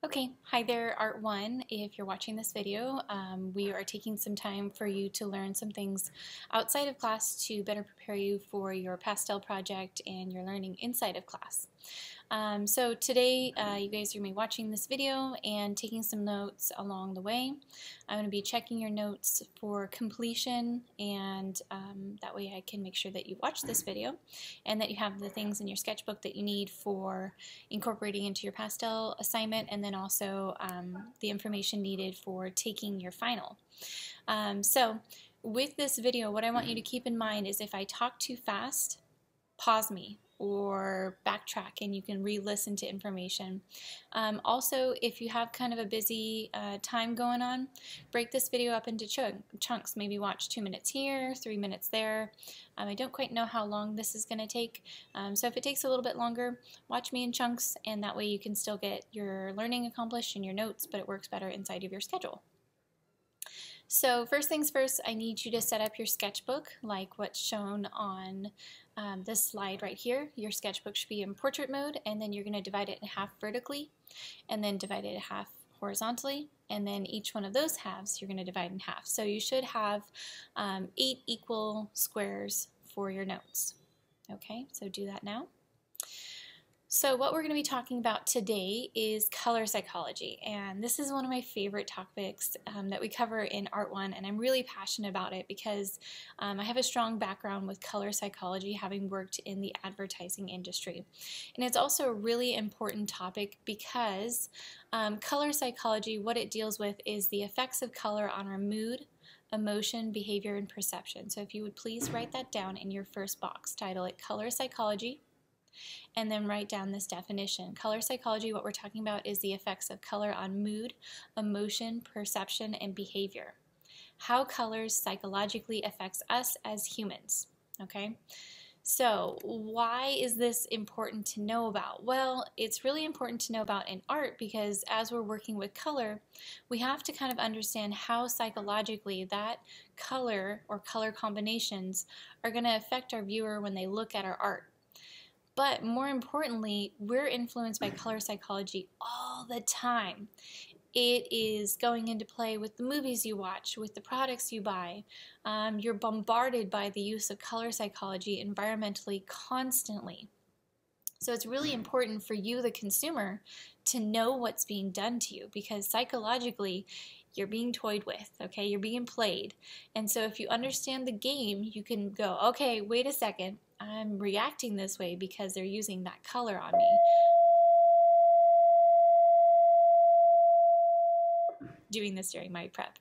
Okay, hi there, Art One. If you're watching this video, we are taking some time for you to learn some things outside of class to better prepare you for your pastel project and your learning inside of class. So today, you guys are going to be watching this video and taking some notes along the way. I'm going to be checking your notes for completion, and that way I can make sure that you watch this video and that you have the things in your sketchbook that you need for incorporating into your pastel assignment, and then also the information needed for taking your final. So with this video, what I want you to keep in mind is if I talk too fast, pause me or backtrack and you can re-listen to information. Also, if you have kind of a busy time going on, break this video up into chunks. Maybe watch 2 minutes here, 3 minutes there. I don't quite know how long this is going to take, so if it takes a little bit longer, watch me in chunks, and that way you can still get your learning accomplished in your notes, but it works better inside of your schedule. So first things first, I need you to set up your sketchbook like what's shown on this slide right here. Your sketchbook should be in portrait mode, and then you're going to divide it in half vertically, and then divide it in half horizontally, and then each one of those halves you're going to divide in half. So you should have 8 equal squares for your notes. Okay, so do that now. So what we're going to be talking about today is color psychology, and this is one of my favorite topics that we cover in Art 1, and I'm really passionate about it because I have a strong background with color psychology, having worked in the advertising industry. And it's also a really important topic because color psychology, what it deals with is the effects of color on our mood, emotion, behavior, and perception. So if you would please write that down in your first box, title it Color Psychology, and then write down this definition. Color psychology, what we're talking about is the effects of color on mood, emotion, perception, and behavior. How colors psychologically affects us as humans, okay? So why is this important to know about? Well, it's really important to know about in art because as we're working with color, we have to kind of understand how psychologically that color or color combinations are going to affect our viewer when they look at our art. But more importantly, we're influenced by color psychology all the time. It is going into play with the movies you watch, with the products you buy. You're bombarded by the use of color psychology environmentally constantly. So it's really important for you, the consumer, to know what's being done to you because psychologically, you're being toyed with, okay? You're being played. And so if you understand the game, you can go, okay, wait a second, I'm reacting this way because they're using that color on me. Doing this during my prep.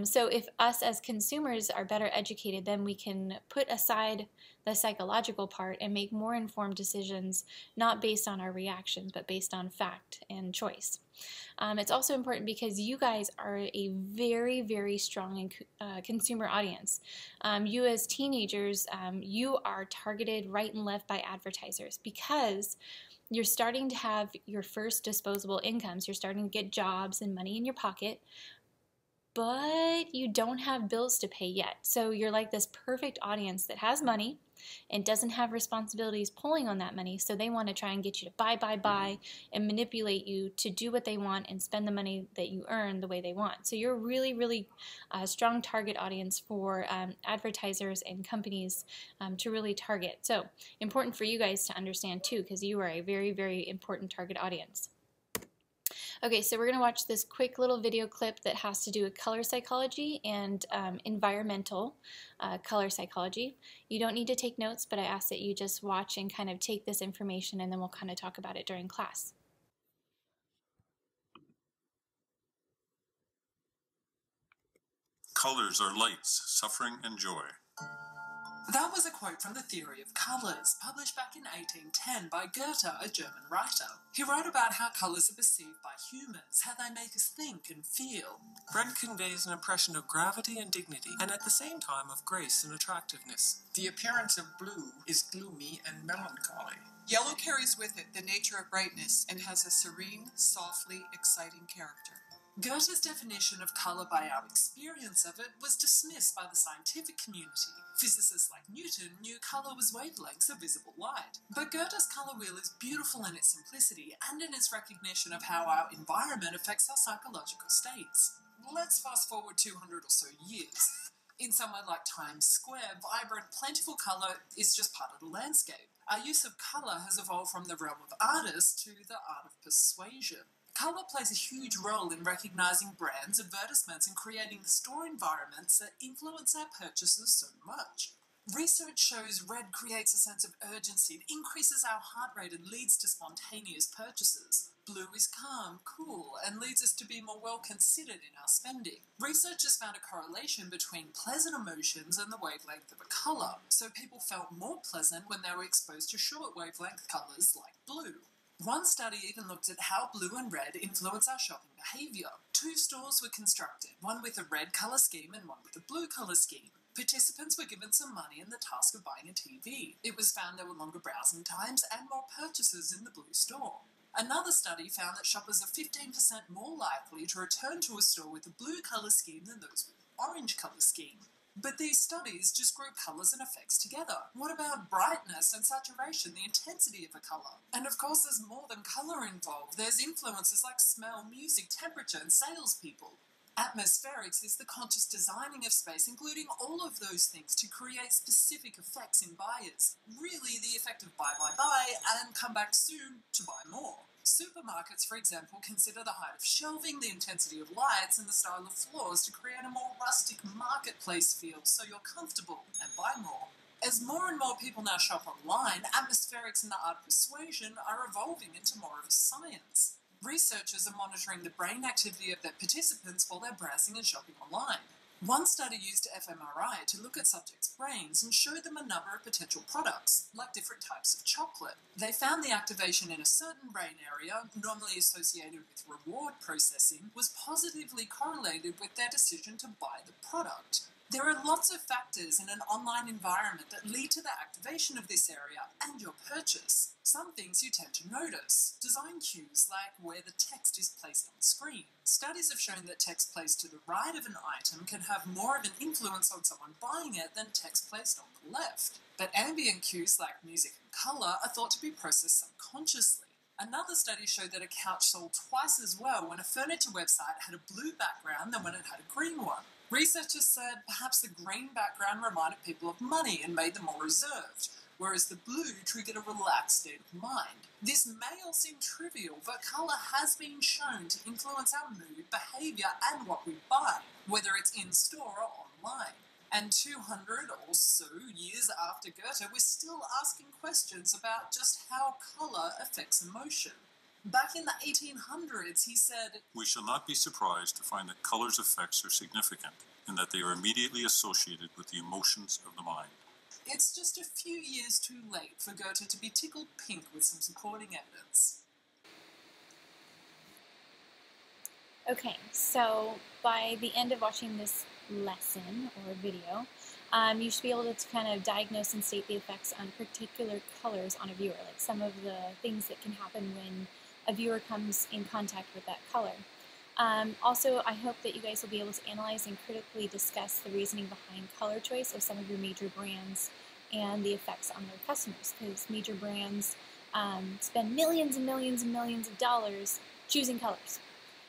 So if us as consumers are better educated, then we can put aside the psychological part and make more informed decisions, not based on our reactions, but based on fact and choice. It's also important because you guys are a very, very strong consumer audience. You as teenagers, you are targeted right and left by advertisers because you're starting to have your first disposable incomes. You're starting to get jobs and money in your pocket, but you don't have bills to pay yet. So you're like this perfect audience that has money and doesn't have responsibilities pulling on that money, so they want to try and get you to buy, and manipulate you to do what they want and spend the money that you earn the way they want. So you're a really, really strong target audience for advertisers and companies to really target. So important for you guys to understand too, because you are a very, very important target audience. Okay, so we're going to watch this quick little video clip that has to do with color psychology and environmental color psychology. You don't need to take notes, but I ask that you just watch and kind of take this information, and then we'll kind of talk about it during class. Colors are lights, suffering, and joy. That was a quote from The Theory of Colours, published back in 1810 by Goethe, a German writer. He wrote about how colours are perceived by humans, how they make us think and feel. Red conveys an impression of gravity and dignity, and at the same time of grace and attractiveness. The appearance of blue is gloomy and melancholy. Yellow carries with it the nature of brightness and has a serene, softly exciting character. Goethe's definition of colour by our experience of it was dismissed by the scientific community. Physicists like Newton knew colour was wavelengths of visible light. But Goethe's colour wheel is beautiful in its simplicity and in its recognition of how our environment affects our psychological states. Let's fast forward 200 or so years. In somewhere like Times Square, vibrant, plentiful colour is just part of the landscape. Our use of colour has evolved from the realm of artists to the art of persuasion. Colour plays a huge role in recognising brands, advertisements, and creating the store environments that influence our purchases so much. Research shows red creates a sense of urgency, it increases our heart rate and leads to spontaneous purchases. Blue is calm, cool, and leads us to be more well-considered in our spending. Researchers found a correlation between pleasant emotions and the wavelength of a colour, so people felt more pleasant when they were exposed to short wavelength colours like blue. One study even looked at how blue and red influence our shopping behaviour. 2 stores were constructed, one with a red colour scheme and one with a blue colour scheme. Participants were given some money and the task of buying a TV. It was found there were longer browsing times and more purchases in the blue store. Another study found that shoppers are 15% more likely to return to a store with a blue colour scheme than those with an orange colour scheme. But these studies just group colours and effects together. What about brightness and saturation, the intensity of a colour? And of course there's more than colour involved. There's influences like smell, music, temperature, and salespeople. Atmospherics is the conscious designing of space, including all of those things to create specific effects in buyers. Really the effect of buy, and come back soon to buy more. Supermarkets, for example, consider the height of shelving, the intensity of lights, and the style of floors to create a more rustic marketplace feel so you're comfortable and buy more. As more and more people now shop online, atmospherics and the art of persuasion are evolving into more of a science. Researchers are monitoring the brain activity of their participants while they're browsing and shopping online. One study used fMRI to look at subjects' brains and show them a number of potential products, like different types of chocolate. They found the activation in a certain brain area, normally associated with reward processing, was positively correlated with their decision to buy the product. There are lots of factors in an online environment that lead to the activation of this area and your purchase. Some things you tend to notice. Design cues, like where the text is placed on the screen. Studies have shown that text placed to the right of an item can have more of an influence on someone buying it than text placed on the left. But ambient cues, like music and colour, are thought to be processed subconsciously. Another study showed that a couch sold twice as well when a furniture website had a blue background than when it had a green one. Researchers said perhaps the green background reminded people of money and made them more reserved, whereas the blue triggered a relaxed state of mind. This may all seem trivial, but colour has been shown to influence our mood, behaviour, and what we buy, whether it's in-store or online. And 200 or so years after Goethe, we're still asking questions about just how colour affects emotion. Back in the 1800s, he said, "We shall not be surprised to find that color's effects are significant, and that they are immediately associated with the emotions of the mind." It's just a few years too late for Goethe to be tickled pink with some supporting evidence. Okay, so by the end of watching this lesson or video, you should be able to kind of diagnose and state the effects on particular colors on a viewer, like some of the things that can happen when a viewer comes in contact with that color. Also, I hope that you guys will be able to analyze and critically discuss the reasoning behind color choice of some of your major brands and the effects on their customers, because major brands spend millions and millions and millions of dollars choosing colors.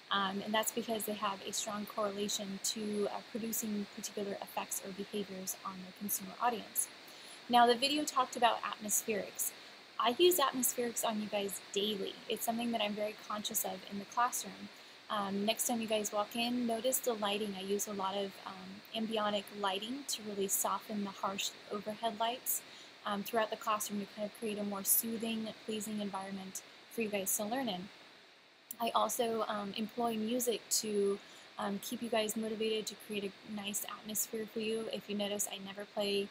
And that's because they have a strong correlation to producing particular effects or behaviors on their consumer audience. Now, the video talked about atmospherics. I use atmospherics on you guys daily. It's something that I'm very conscious of in the classroom. Next time you guys walk in, notice the lighting. I use a lot of ambient lighting to really soften the harsh overhead lights throughout the classroom to kind of create a more soothing, pleasing environment for you guys to learn in. I also employ music to keep you guys motivated, to create a nice atmosphere for you. If you notice, I never play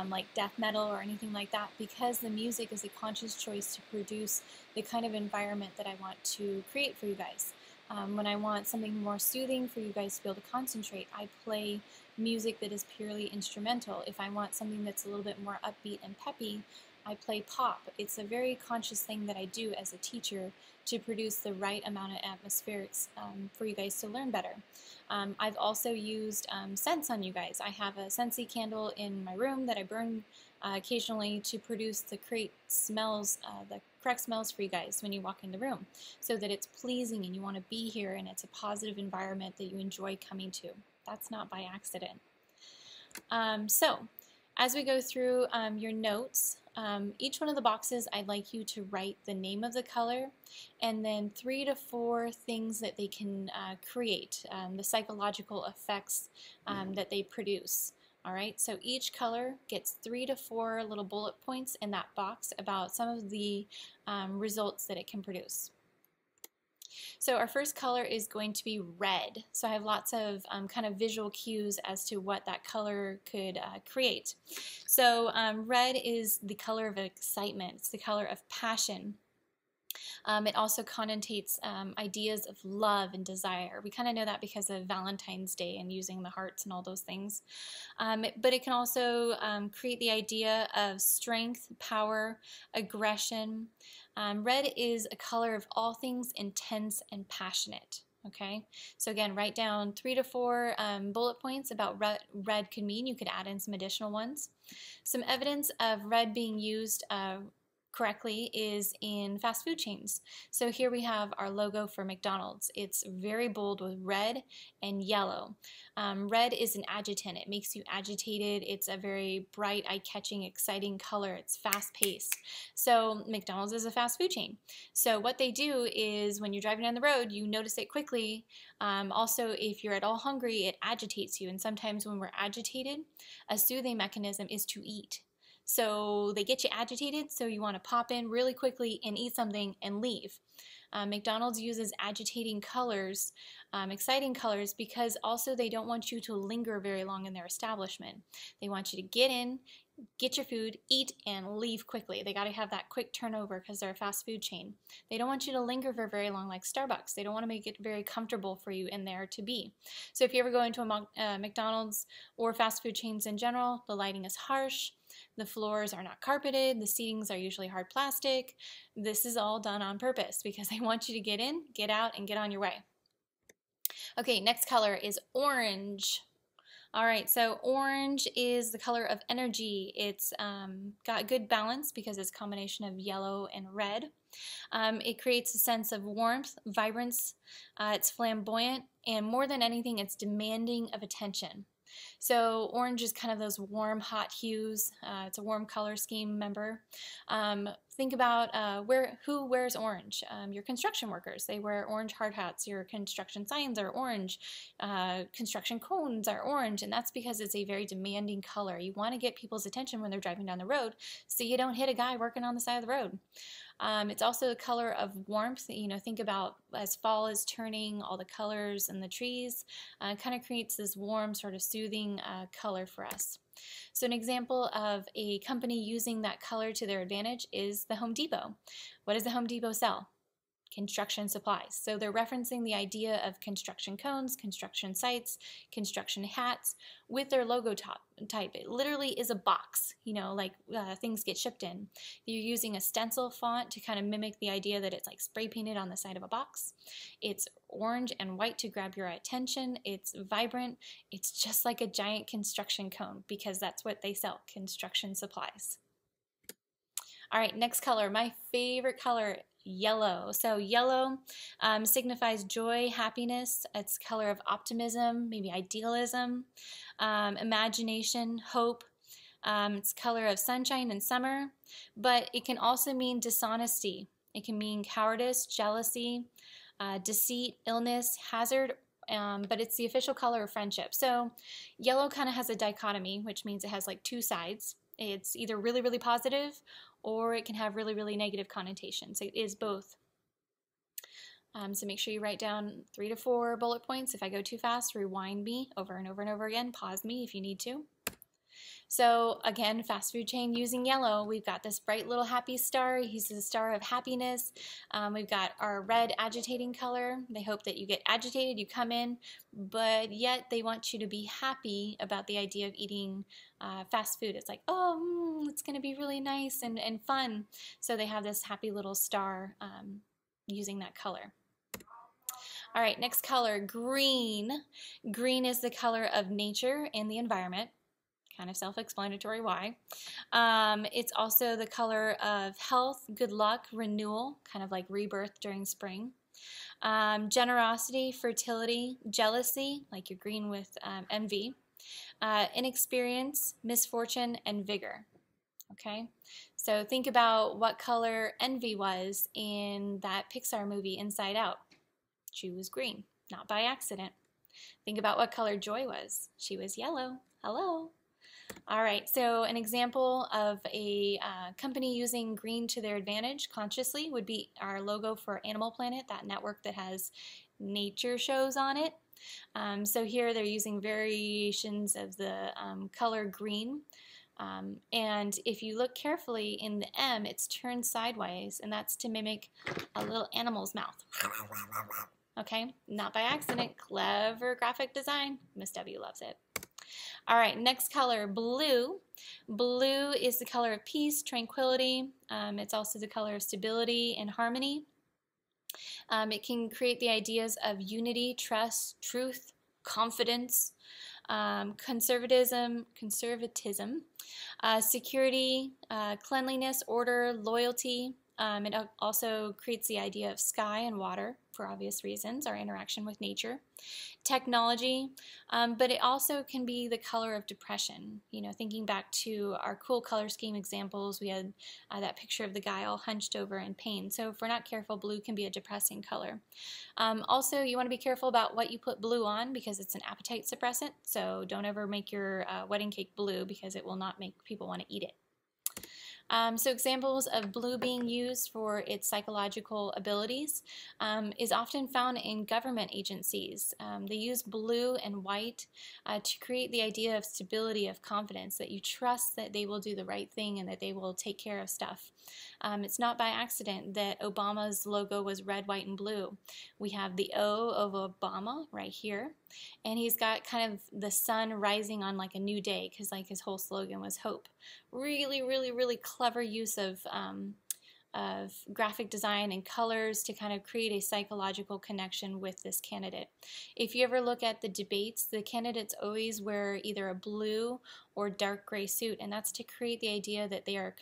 like death metal or anything like that, because the music is a conscious choice to produce the kind of environment that I want to create for you guys. When I want something more soothing for you guys to be able to concentrate, I play music that is purely instrumental. If I want something that's a little bit more upbeat and peppy, I play pop. It's a very conscious thing that I do as a teacher to produce the right amount of atmospherics for you guys to learn better. I've also used scents on you guys. I have a Scentsy candle in my room that I burn occasionally to produce the correct smells for you guys when you walk in the room, so that it's pleasing and you want to be here and it's a positive environment that you enjoy coming to. That's not by accident. So as we go through your notes, each one of the boxes I'd like you to write the name of the color and then 3 to 4 things that they can create, the psychological effects that they produce. All right, so each color gets 3 to 4 little bullet points in that box about some of the results that it can produce. So our first color is going to be red. So I have lots of kind of visual cues as to what that color could create. So red is the color of excitement. It's the color of passion. It also connotates ideas of love and desire. We kind of know that because of Valentine's Day and using the hearts and all those things. But it can also create the idea of strength, power, aggression. Red is a color of all things intense and passionate. Okay, so again, write down 3 to 4 bullet points about what red could mean. You could add in some additional ones. Some evidence of red being used correctly is in fast food chains. So here we have our logo for McDonald's. It's very bold with red and yellow. Red is an agitant. It makes you agitated. It's a very bright, eye-catching, exciting color. It's fast-paced. So McDonald's is a fast food chain. So what they do is when you're driving down the road, you notice it quickly. Also, if you're at all hungry, it agitates you. And sometimes when we're agitated, a soothing mechanism is to eat. So they get you agitated, so you want to pop in really quickly and eat something and leave. McDonald's uses agitating colors, exciting colors, because also they don't want you to linger very long in their establishment. They want you to get in, get your food, eat, and leave quickly. They got to have that quick turnover because they're a fast food chain. They don't want you to linger for very long like Starbucks. They don't want to make it very comfortable for you in there to be. So if you ever go into a McDonald's or fast food chains in general, the lighting is harsh. The floors are not carpeted. The seatings are usually hard plastic. This is all done on purpose because they want you to get in, get out, and get on your way. Okay, next color is orange. All right, so orange is the color of energy. It's got good balance because it's a combination of yellow and red. It creates a sense of warmth, vibrance. It's flamboyant, and more than anything, it's demanding of attention. So orange is kind of those warm, hot hues. It's a warm color scheme, remember. Think about who wears orange. Your construction workers, they wear orange hard hats. Your construction signs are orange. Construction cones are orange, and that's because it's a very demanding color. You want to get people's attention when they're driving down the road so you don't hit a guy working on the side of the road. It's also the color of warmth. You know, think about as fall is turning, all the colors and the trees kind of creates this warm, sort of soothing color for us. So an example of a company using that color to their advantage is the Home Depot. What does the Home Depot sell? Construction supplies. So they're referencing the idea of construction cones, construction sites, construction hats with their logo type. It literally is a box, you know, like things get shipped in. You're using a stencil font to kind of mimic the idea that it's like spray painted on the side of a box. It's orange and white to grab your attention. It's vibrant. It's just like a giant construction cone because that's what they sell, construction supplies. All right, next color, my favorite color, yellow. So yellow signifies joy, happiness. It's color of optimism, maybe idealism, imagination, hope. It's color of sunshine and summer, but it can also mean dishonesty. It can mean cowardice, jealousy, deceit, illness, hazard, but it's the official color of friendship. So yellow kind of has a dichotomy, which means it has like two sides. It's either really, really positive or it can have really, really negative connotations. It is both. So make sure you write down 3 to 4 bullet points. If I go too fast, rewind me over and over and over again. Pause me if you need to. So again, fast food chain using yellow. We've got this bright little happy star. He's the star of happiness. We've got our red agitating color. They hope that you get agitated, you come in, but yet they want you to be happy about the idea of eating fast food. It's like, oh, it's going to be really nice and fun. So they have this happy little star using that color. All right, next color, green. Green is the color of nature and the environment. Kind of self-explanatory why. It's also the color of health, good luck, renewal, kind of like rebirth during spring. Generosity, fertility, jealousy, like you're green with envy. Inexperience, misfortune, and vigor. Okay, so think about what color envy was in that Pixar movie, Inside Out. She was green, not by accident. Think about what color joy was. She was yellow. Hello. All right, so an example of a company using green to their advantage consciously would be our logo for Animal Planet, that network that has nature shows on it. So here they're using variations of the color green. And if you look carefully in the M, it's turned sideways, and that's to mimic a little animal's mouth. Okay, not by accident. Clever graphic design. Miss W loves it. All right, next color, blue. Blue is the color of peace, tranquility. It's also the color of stability and harmony. It can create the ideas of unity, trust, truth, confidence, conservatism, security, cleanliness, order, loyalty. It also creates the idea of sky and water for obvious reasons, our interaction with nature. Technology, but it also can be the color of depression. You know, thinking back to our cool color scheme examples, we had that picture of the guy all hunched over in pain. So if we're not careful, blue can be a depressing color. Also, you want to be careful about what you put blue on because it's an appetite suppressant. So don't ever make your wedding cake blue because it will not make people want to eat it. So examples of blue being used for its psychological abilities is often found in government agencies. They use blue and white to create the idea of stability, of confidence, that you trust that they will do the right thing and that they will take care of stuff. It's not by accident that Obama's logo was red, white, and blue. We have the O of Obama right here, and he's got kind of the sun rising on like a new day because like his whole slogan was hope. Really, really, really clever use of graphic design and colors to kind of create a psychological connection with this candidate. If you ever look at the debates, the candidates always wear either a blue or dark gray suit, and that's to create the idea that they are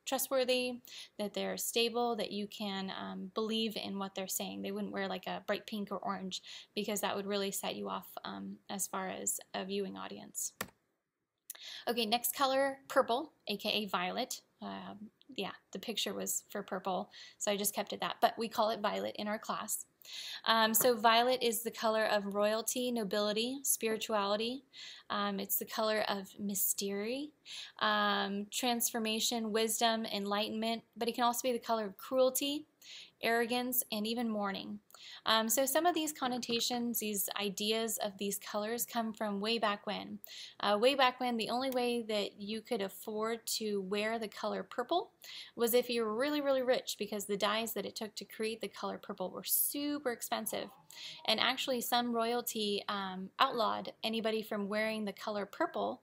trustworthy, that they're stable, that you can believe in what they're saying. They wouldn't wear like a bright pink or orange because that would really set you off as far as a viewing audience. Okay, next color, purple, aka violet. Yeah, the picture was for purple, so I just kept it that, but we call it violet in our class. So violet is the color of royalty, nobility, spirituality. It's the color of mystery, transformation, wisdom, enlightenment, but it can also be the color of cruelty, arrogance, and even mourning. So some of these connotations, these ideas of these colors come from way back when. Way back when, the only way that you could afford to wear the color purple was if you were really, really rich, because the dyes that it took to create the color purple were super expensive. And actually some royalty outlawed anybody from wearing the color purple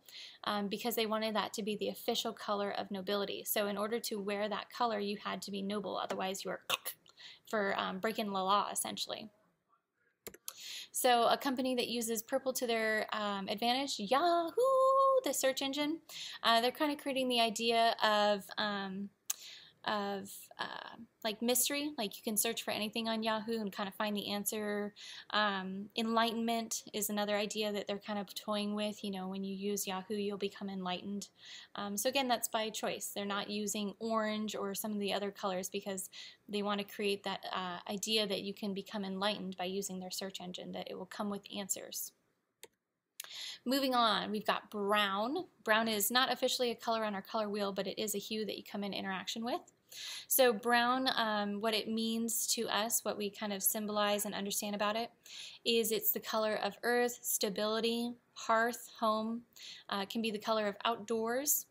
because they wanted that to be the official color of nobility. So in order to wear that color, you had to be noble, otherwise you were for breaking the law, essentially. So a company that uses purple to their advantage, Yahoo, the search engine, they're kind of creating the idea of like mystery, like you can search for anything on Yahoo and kind of find the answer. Enlightenment is another idea that they're kind of toying with. You know, when you use Yahoo, you'll become enlightened. So again, that's by choice. They're not using orange or some of the other colors because they want to create that idea that you can become enlightened by using their search engine, that it will come with answers. Moving on, we've got brown. Brown is not officially a color on our color wheel, but it is a hue that you come in interaction with. So brown, what it means to us, what we kind of symbolize and understand about it, is it's the color of earth, stability, hearth, home, can be the color of outdoors,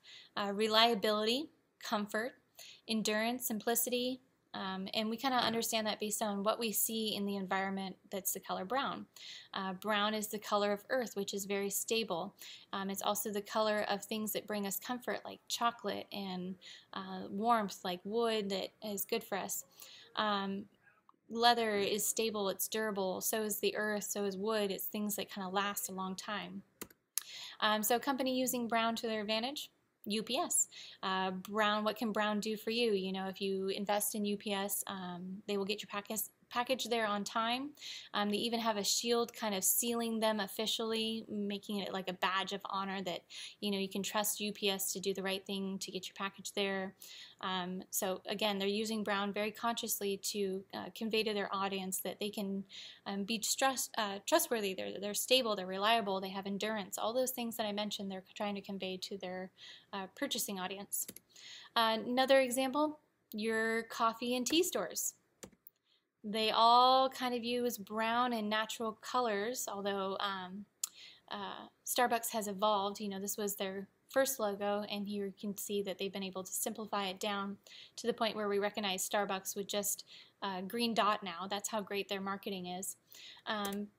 reliability, comfort, endurance, simplicity, and we kind of understand that based on what we see in the environment. That's the color brown. Brown is the color of earth, which is very stable. It's also the color of things that bring us comfort, like chocolate, and warmth, like wood, that is good for us. Leather is stable, it's durable, so is the earth, so is wood. It's things that kind of last a long time. So a company using brown to their advantage, UPS. Brown, what can brown do for you? You know, if you invest in UPS, they will get your package there on time. They even have a shield kind of sealing them officially, making it like a badge of honor that, you know, you can trust UPS to do the right thing to get your package there. So again, they're using brown very consciously to convey to their audience that they can be trustworthy. They're stable, they're reliable, they have endurance. All those things that I mentioned, they're trying to convey to their purchasing audience. Another example, your coffee and tea stores. They all kind of use brown and natural colors, although Starbucks has evolved. You know, this was their first logo, and here you can see that they've been able to simplify it down to the point where we recognize Starbucks with just a green dot now. That's how great their marketing is.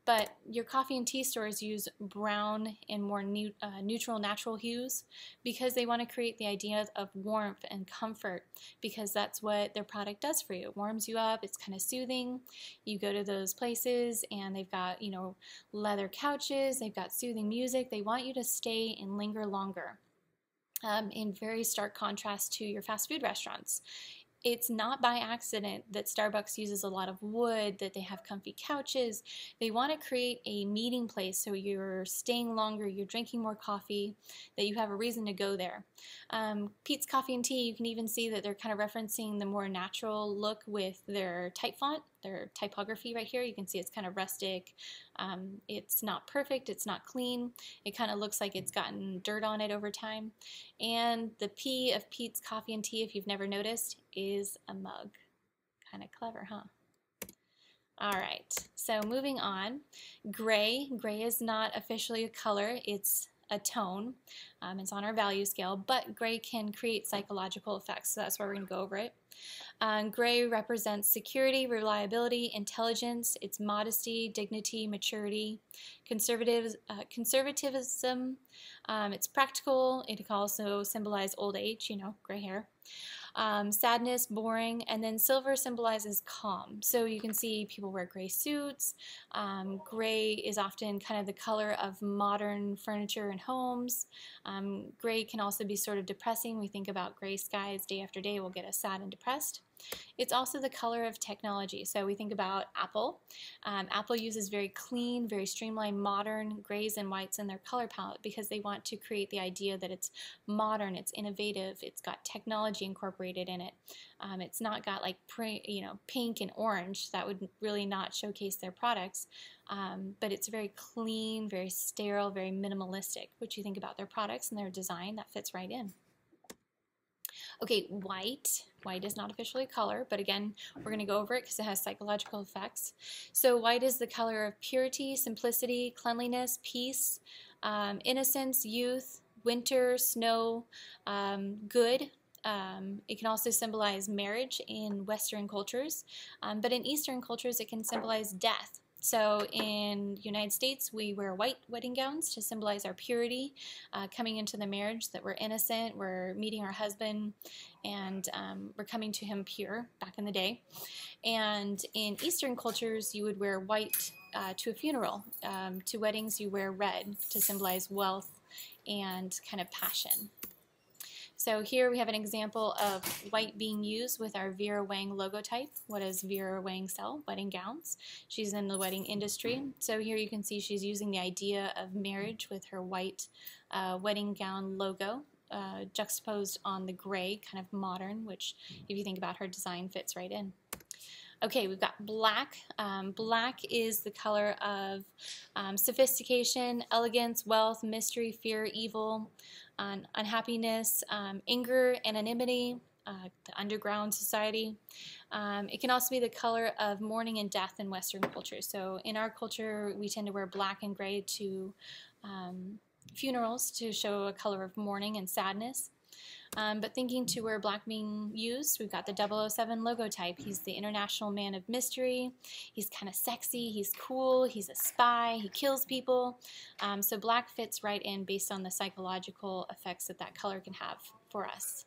But your coffee and tea stores use brown and more neutral, natural hues because they want to create the idea of warmth and comfort, because that's what their product does for you. It warms you up, it's kind of soothing. You go to those places and they've got, you know, leather couches, they've got soothing music. They want you to stay and linger longer. In very stark contrast to your fast food restaurants. It's not by accident that Starbucks uses a lot of wood, that they have comfy couches. They want to create a meeting place so you're staying longer, you're drinking more coffee, that you have a reason to go there. Peet's Coffee and Tea, you can even see that they're kind of referencing the more natural look with their type font, their typography right here. You can see it's kind of rustic. It's not perfect, it's not clean. It kind of looks like it's gotten dirt on it over time. And the P of Peet's Coffee and Tea, if you've never noticed, is a mug. Kind of clever, huh? All right, so moving on. Gray. Gray is not officially a color, it's a tone. It's on our value scale, but gray can create psychological effects, so that's why we're going to go over it. Gray represents security, reliability, intelligence, it's modesty, dignity, maturity, conservatism, it's practical, it can also symbolize old age, you know, gray hair. Sadness, boring, and then silver symbolizes calm. So you can see people wear gray suits. Gray is often kind of the color of modern furniture and homes. Gray can also be sort of depressing. We think about gray skies day after day will get us sad and depressed. It's also the color of technology. So we think about Apple. Apple uses very clean, very streamlined, modern grays and whites in their color palette because they want to create the idea that it's modern, it's innovative, it's got technology incorporated in it. It's not got like pink and orange. That would really not showcase their products. But it's very clean, very sterile, very minimalistic. What you think about their products and their design, that fits right in. Okay, white. White is not officially a color, but again, we're going to go over it because it has psychological effects. So white is the color of purity, simplicity, cleanliness, peace, innocence, youth, winter, snow, good. It can also symbolize marriage in Western cultures, but in Eastern cultures it can symbolize death. So in the United States, we wear white wedding gowns to symbolize our purity, coming into the marriage, that we're innocent, we're meeting our husband, and we're coming to him pure back in the day. And in Eastern cultures, you would wear white to a funeral. To weddings, you wear red to symbolize wealth and kind of passion. So here we have an example of white being used with our Vera Wang logotype. What does Vera Wang sell? Wedding gowns. She's in the wedding industry. So here you can see she's using the idea of marriage with her white wedding gown logo juxtaposed on the gray, kind of modern, which if you think about her design fits right in. Okay, we've got black. Black is the color of sophistication, elegance, wealth, mystery, fear, evil, unhappiness, anger, anonymity, the underground society. It can also be the color of mourning and death in Western culture. So in our culture, we tend to wear black and gray to funerals to show a color of mourning and sadness. But thinking to where black being used, we've got the 007 logotype. He's the international man of mystery. He's kind of sexy, he's cool, he's a spy, he kills people. So black fits right in based on the psychological effects that that color can have for us.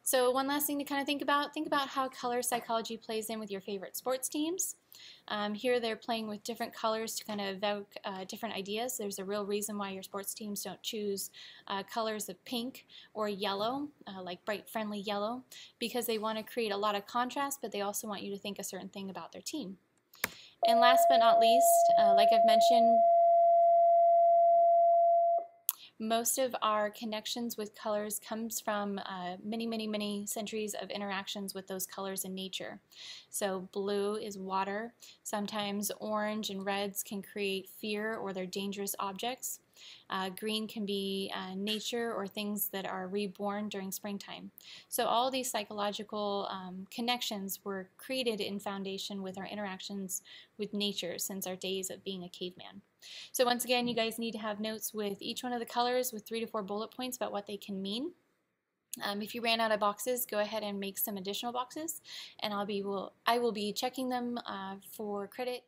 So one last thing to kind of think about how color psychology plays in with your favorite sports teams. Here they're playing with different colors to kind of evoke different ideas. There's a real reason why your sports teams don't choose colors of pink or yellow, like bright friendly yellow, because they want to create a lot of contrast, but they also want you to think a certain thing about their team. And last but not least, like I've mentioned, most of our connections with colors comes from many centuries of interactions with those colors in nature. So blue is water. Sometimes orange and reds can create fear or they're dangerous objects. Green can be nature or things that are reborn during springtime. So all these psychological connections were created in foundation with our interactions with nature since our days of being a caveman. So once again, you guys need to have notes with each one of the colors with 3 to 4 bullet points about what they can mean. If you ran out of boxes, go ahead and make some additional boxes, and I will be checking them for credit